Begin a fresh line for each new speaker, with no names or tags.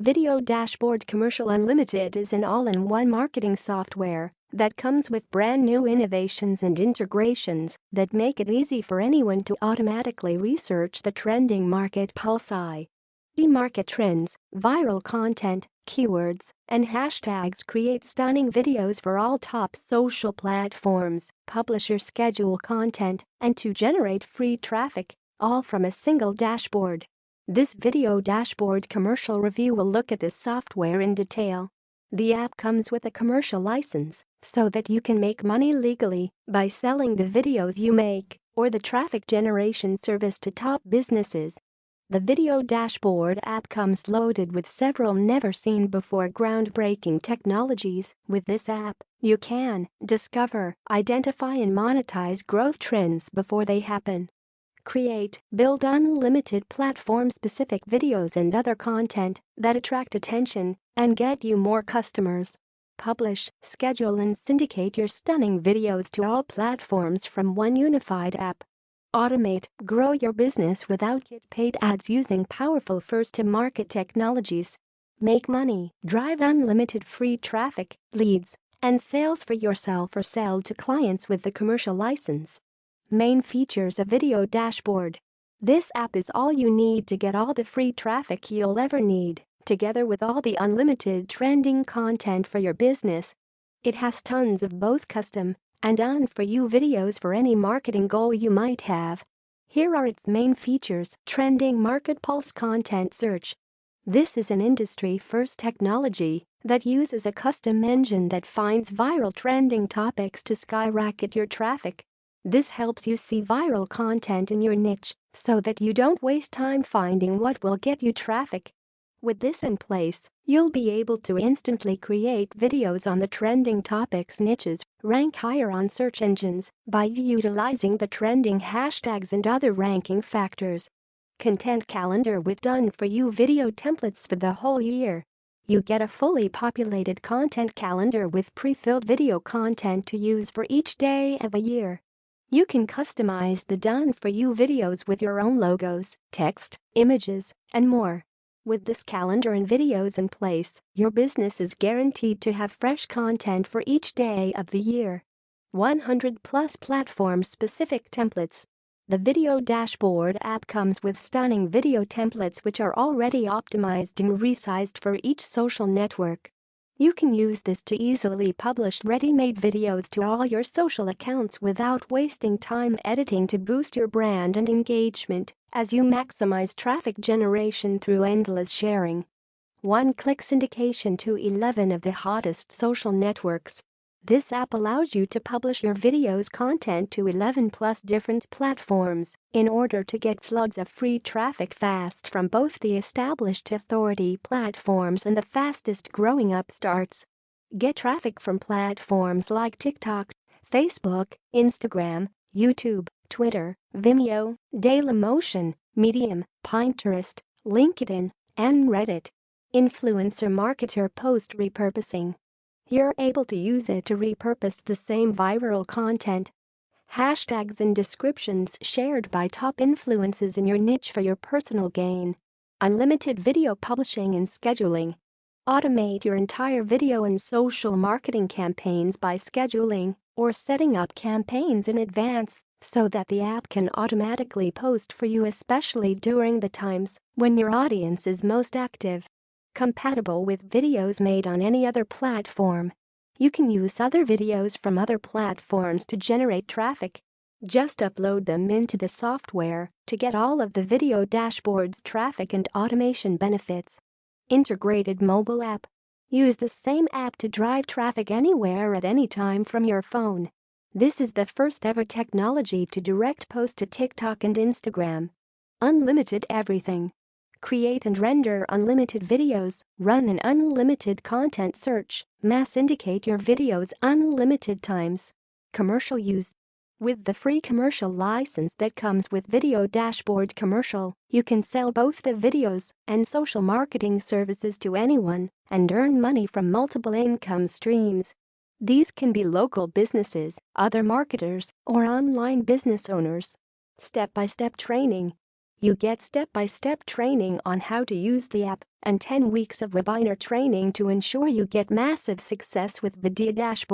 VideoDashboard Commercial Unlimited is an all-in-one marketing software that comes with brand new innovations and integrations that make it easy for anyone to automatically research the trending market pulse. Market trends, viral content, keywords, and hashtags. Create stunning videos for all top social platforms, publish or schedule content, and to generate free traffic, all from a single dashboard. This video dashboard commercial review will look at this software in detail. The app comes with a commercial license so that you can make money legally by selling the videos you make or the traffic generation service to top businesses. The Video Dashboard app comes loaded with several never-seen-before groundbreaking technologies. With this app, you can discover, identify and monetize growth trends before they happen. Create, build unlimited platform-specific videos and other content that attract attention and get you more customers. Publish, schedule and syndicate your stunning videos to all platforms from one unified app. Automate, grow your business without paid ads using powerful first-to-market technologies. Make money, drive unlimited free traffic, leads, and sales for yourself or sell to clients with the commercial license. Main features of Video Dashboard. This app is all you need to get all the free traffic you'll ever need, together with all the unlimited trending content for your business. It has tons of both custom and done-for-you videos for any marketing goal you might have. Here are its main features. Trending Market Pulse Content Search. This is an industry-first technology that uses a custom engine that finds viral trending topics to skyrocket your traffic. This helps you see viral content in your niche so that you don't waste time finding what will get you traffic. With this in place, you'll be able to instantly create videos on the trending topics niches, rank higher on search engines by utilizing the trending hashtags and other ranking factors. Content Calendar with done-for-you video templates for the whole year. You get a fully populated content calendar with pre-filled video content to use for each day of a year. You can customize the done-for-you videos with your own logos, text, images, and more. With this calendar and videos in place, your business is guaranteed to have fresh content for each day of the year. 100+ platform-specific templates. The Video Dashboard app comes with stunning video templates which are already optimized and resized for each social network. You can use this to easily publish ready-made videos to all your social accounts without wasting time editing to boost your brand and engagement, as you maximize traffic generation through endless sharing. One-click syndication to 11 of the hottest social networks. This app allows you to publish your videos content to 11+ different platforms in order to get floods of free traffic fast from both the established authority platforms and the fastest growing upstarts. Get traffic from platforms like TikTok, Facebook, Instagram, YouTube, Twitter, Vimeo, Dailymotion, Medium, Pinterest, LinkedIn, and Reddit. Influencer Marketer Post Repurposing. You're able to use it to repurpose the same viral content. Hashtags and descriptions shared by top influencers in your niche for your personal gain. Unlimited video publishing and scheduling. Automate your entire video and social marketing campaigns by scheduling or setting up campaigns in advance so that the app can automatically post for you, especially during the times when your audience is most active. Compatible with videos made on any other platform. You can use other videos from other platforms to generate traffic. Just upload them into the software to get all of the Video Dashboard's traffic and automation benefits. Integrated mobile app. Use the same app to drive traffic anywhere at any time from your phone. This is the first ever technology to direct post to TikTok and Instagram. Unlimited everything. Create and render unlimited videos, run an unlimited content search, mass syndicate your videos unlimited times. Commercial use. With the free commercial license that comes with Video Dashboard Commercial, you can sell both the videos and social marketing services to anyone and earn money from multiple income streams. These can be local businesses, other marketers, or online business owners. Step-by-step training. You get step-by-step training on how to use the app and 10 weeks of webinar training to ensure you get massive success with VideoDashboard.